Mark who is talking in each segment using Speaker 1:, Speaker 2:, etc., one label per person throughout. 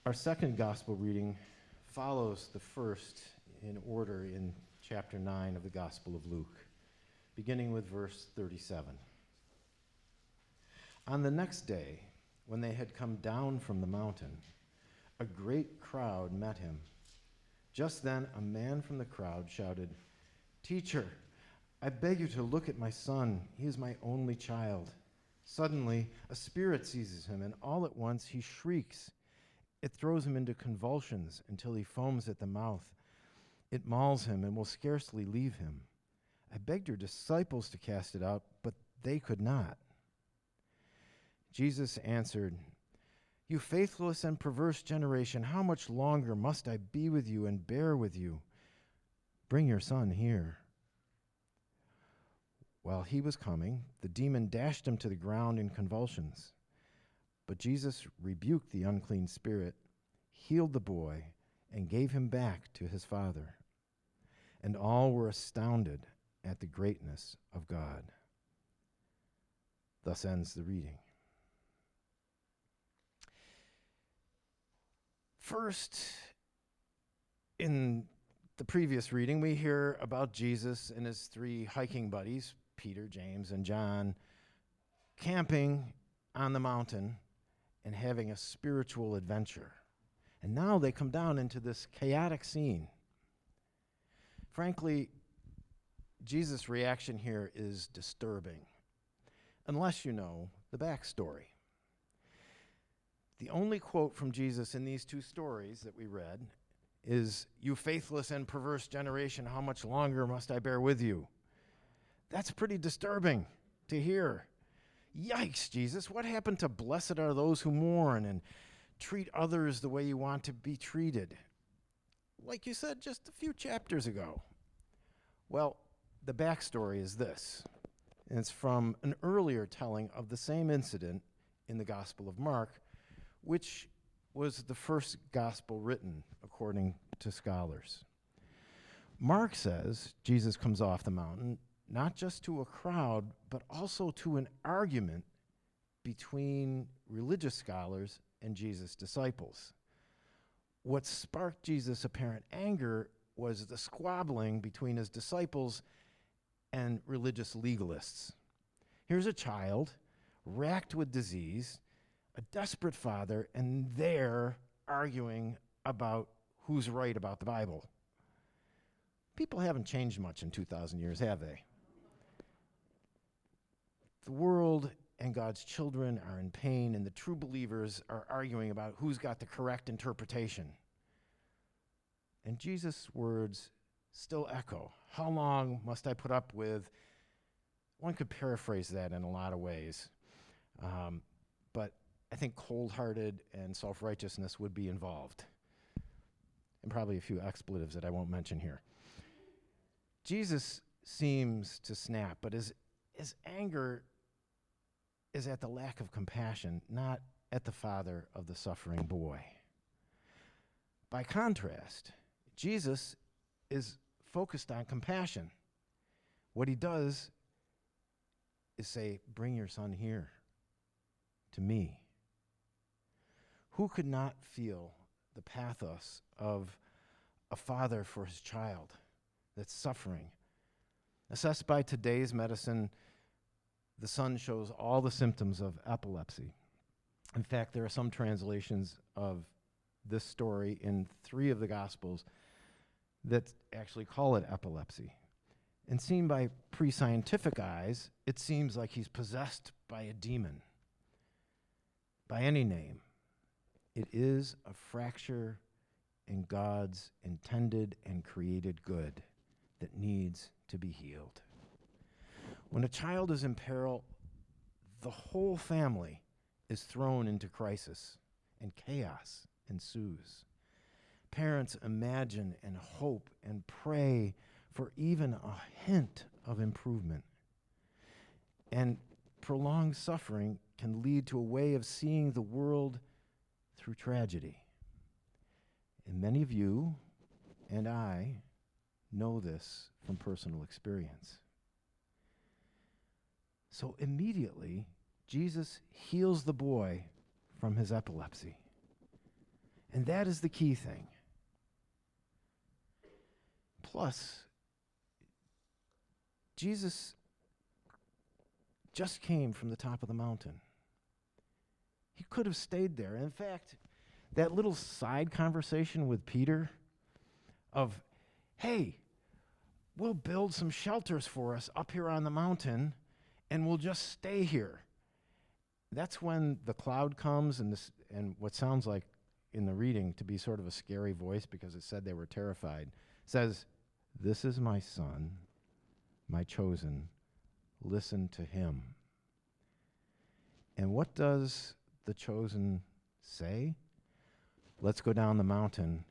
Speaker 1: Our second gospel reading follows the first in order in chapter 9 of the Gospel of Luke, beginning with verse 37. On the next day, when they had come down from the mountain, a great crowd met him. Just then, a man from the crowd shouted, "Teacher, I beg you to look at my son. He is my only child." Suddenly, a spirit seizes him, and all at once he shrieks. It throws him into convulsions until he foams at the mouth. It mauls him and will scarcely leave him. I begged your disciples to cast it out, but they could not. Jesus answered, "You faithless and perverse generation, how much longer must I be with you and bear with you? Bring your son here." While he was coming, the demon dashed him to the ground in convulsions. But Jesus rebuked the unclean spirit, healed the boy, and gave him back to his father. And all were astounded at the greatness of God. Thus ends the reading. First, in the previous reading, we hear about Jesus and his three hiking buddies, Peter, James, and John, camping on the mountain and having a spiritual adventure. And now they come down into this chaotic scene. Frankly, Jesus' reaction here is disturbing, unless you know the backstory. The only quote from Jesus in these two stories that we read is, "You faithless and perverse generation, how much longer must I bear with you?" That's pretty disturbing to hear. Yikes, Jesus, what happened to blessed are those who mourn and treat others the way you want to be treated? Like you said just a few chapters ago. Well, the backstory is this, and it's from an earlier telling of the same incident in the Gospel of Mark, which was the first gospel written according to scholars. Mark says Jesus comes off the mountain not just to a crowd, but also to an argument between religious scholars and Jesus' disciples. What sparked Jesus' apparent anger was the squabbling between his disciples and religious legalists. Here's a child racked with disease, a desperate father, and they're arguing about who's right about the Bible. People haven't changed much in 2,000 years, have they? The world and God's children are in pain, and the true believers are arguing about who's got the correct interpretation. And Jesus' words still echo. How long must I put up with? One could paraphrase that in a lot of ways. But I think cold-hearted and self-righteousness would be involved. And probably a few expletives that I won't mention here. Jesus seems to snap, but his anger is at the lack of compassion, not at the father of the suffering boy. By contrast, Jesus is focused on compassion. What he does is say, "Bring your son here to me." Who could not feel the pathos of a father for his child that's suffering? Assessed by today's medicine, the son shows all the symptoms of epilepsy. In fact, there are some translations of this story in 3 of the Gospels that actually call it epilepsy. And seen by pre-scientific eyes, it seems like he's possessed by a demon. By any name, it is a fracture in God's intended and created good that needs to be healed. When a child is in peril, the whole family is thrown into crisis, and chaos ensues. Parents imagine and hope and pray for even a hint of improvement. And prolonged suffering can lead to a way of seeing the world through tragedy. And many of you and I know this from personal experience. So immediately, Jesus heals the boy from his epilepsy. And that is the key thing. Plus, Jesus just came from the top of the mountain. He could have stayed there. In fact, that little side conversation with Peter of, hey, we'll build some shelters for us up here on the mountain and we'll just stay here. That's when the cloud comes and what sounds like in the reading to be sort of a scary voice because it said they were terrified, says, "This is my son, my chosen. Listen to him." And what does the chosen say? Let's go down the mountain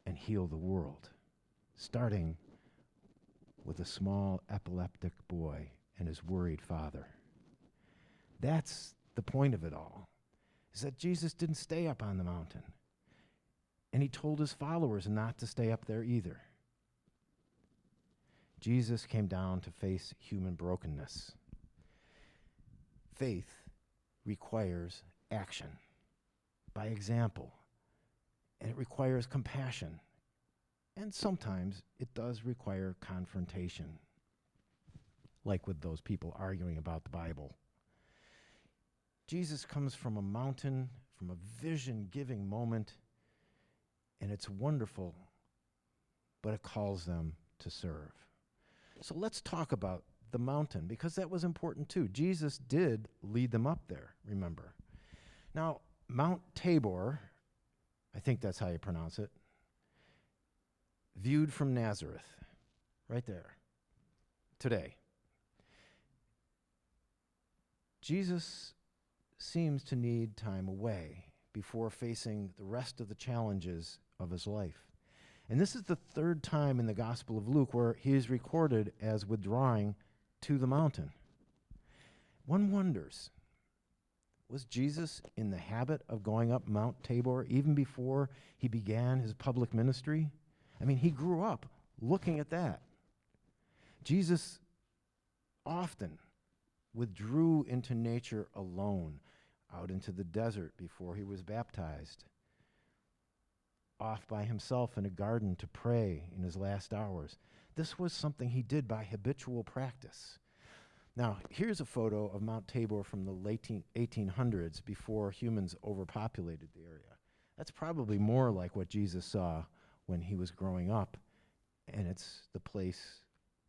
Speaker 1: and heal the world, starting with a small epileptic boy and his worried father. That's the point of it all, is that Jesus didn't stay up on the mountain. And he told his followers not to stay up there either. Jesus came down to face human brokenness. Faith requires action by example, and it requires compassion. And sometimes it does require confrontation, like with those people arguing about the Bible. Jesus comes from a mountain, from a vision-giving moment, and it's wonderful, but it calls them to serve. So let's talk about the mountain, because that was important too. Jesus did lead them up there, remember. Now, Mount Tabor, I think that's how you pronounce it, viewed from Nazareth, right there, today. Jesus seems to need time away before facing the rest of the challenges of his life. And this is the third time in the Gospel of Luke where he is recorded as withdrawing to the mountain. One wonders, was Jesus in the habit of going up Mount Tabor even before he began his public ministry? I mean, he grew up looking at that. Jesus often withdrew into nature alone, out into the desert before he was baptized, off by himself in a garden to pray in his last hours. This was something he did by habitual practice. Now, here's a photo of Mount Tabor from the late 1800s before humans overpopulated the area. That's probably more like what Jesus saw when he was growing up, and it's the place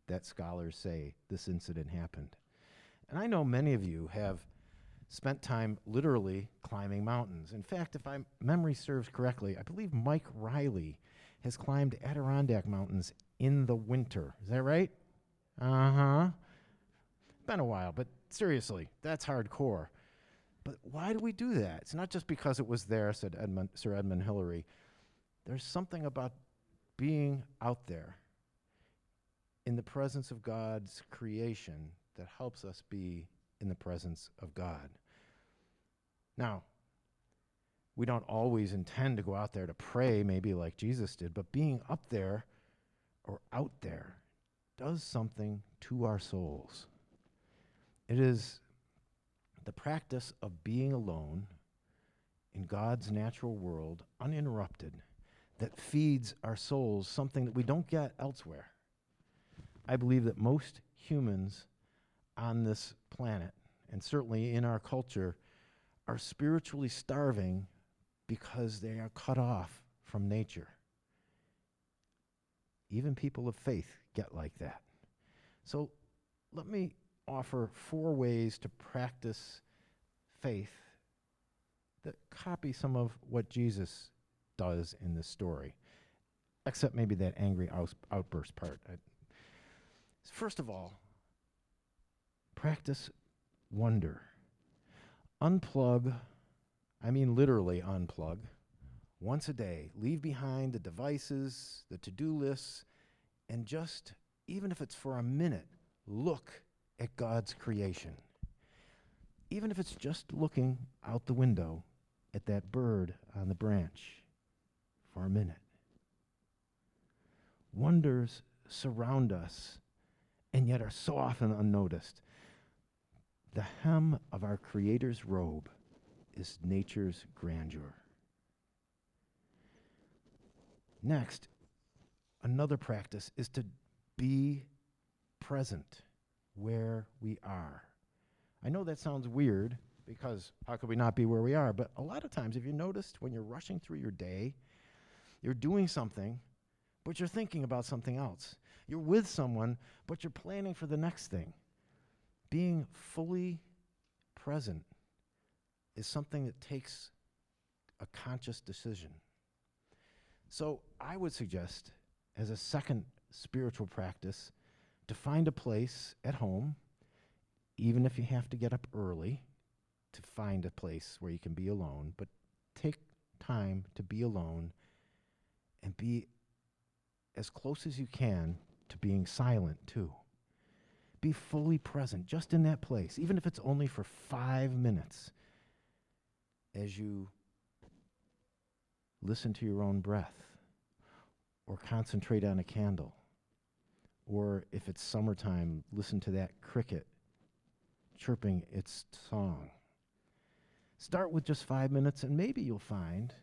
Speaker 1: that scholars say this incident happened. And I know many of you have spent time literally climbing mountains. In fact, if my memory serves correctly, I believe Mike Riley has climbed Adirondack Mountains in the winter. Is that right? Uh-huh. Been a while, but seriously, that's hardcore. But why do we do that? It's not just because it was there, said Sir Edmund Hillary. There's something about being out there in the presence of God's creation that helps us be in the presence of God. Now, we don't always intend to go out there to pray, maybe like Jesus did, but being up there or out there does something to our souls. It is the practice of being alone in God's natural world, uninterrupted, that feeds our souls, something that we don't get elsewhere. I believe that most humans on this planet, and certainly in our culture, are spiritually starving because they are cut off from nature. Even people of faith get like that. So let me offer 4 ways to practice faith that copy some of what Jesus does in this story, except maybe that angry outburst part. First of all, practice wonder. Unplug, I mean literally unplug, once a day. Leave behind the devices, the to-do lists, and just, even if it's for a minute, look at God's creation. Even if it's just looking out the window at that bird on the branch for a minute. Wonders surround us and yet are so often unnoticed. The hem of our Creator's robe is nature's grandeur. Next, another practice is to be present where we are. I know that sounds weird because how could we not be where we are? But a lot of times, if you noticed, when you're rushing through your day, you're doing something, but you're thinking about something else. You're with someone, but you're planning for the next thing. Being fully present is something that takes a conscious decision. So I would suggest, as a second spiritual practice, to find a place at home, even if you have to get up early, to find a place where you can be alone, but take time to be alone and be as close as you can to being silent too. Be fully present just in that place, even if it's only for 5 minutes, as you listen to your own breath or concentrate on a candle. Or if it's summertime, listen to that cricket chirping its song. Start with just 5 minutes, and maybe you'll find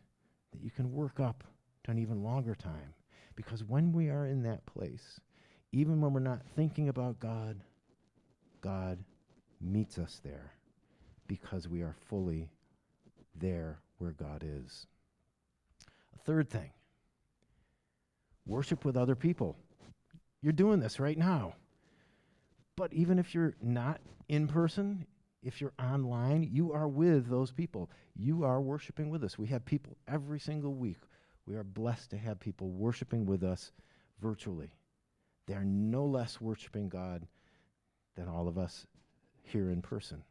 Speaker 1: that you can work up to an even longer time. Because when we are in that place, even when we're not thinking about God, God meets us there because we are fully there where God is. A third thing, worship with other people. You're doing this right now. But even if you're not in person, if you're online, you are with those people. You are worshiping with us. We have people every single week. We are blessed to have people worshiping with us virtually. They are no less worshiping God than all of us here in person.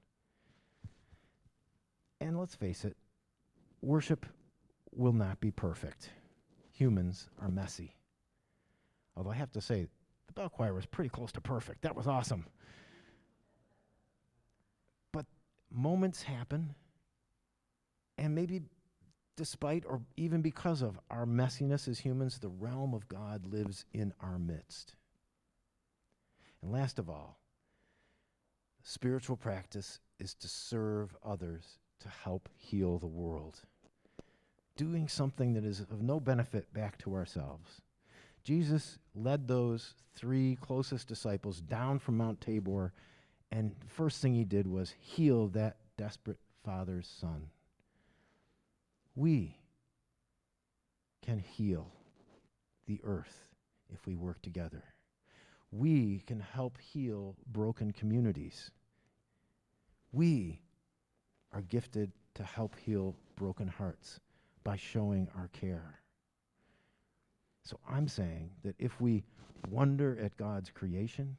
Speaker 1: And let's face it, worship will not be perfect. Humans are messy. Although I have to say, the bell choir was pretty close to perfect. That was awesome. But moments happen, and maybe despite or even because of our messiness as humans, the realm of God lives in our midst. And last of all, spiritual practice is to serve others to help heal the world. Doing something that is of no benefit back to ourselves. Jesus led those 3 closest disciples down from Mount Tabor, and the first thing he did was heal that desperate father's son. We can heal the earth if we work together. We can help heal broken communities. We are gifted to help heal broken hearts by showing our care. So I'm saying that if we wonder at God's creation,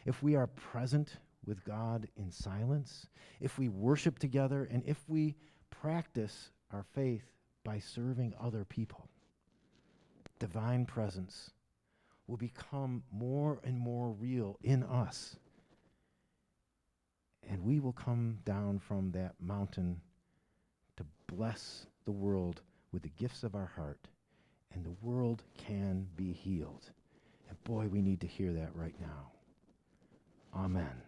Speaker 1: if we are present with God in silence, if we worship together, and if we practice our faith by serving other people, divine presence will become more and more real in us. And we will come down from that mountain to bless the world with the gifts of our heart, and the world can be healed. And boy, we need to hear that right now. Amen.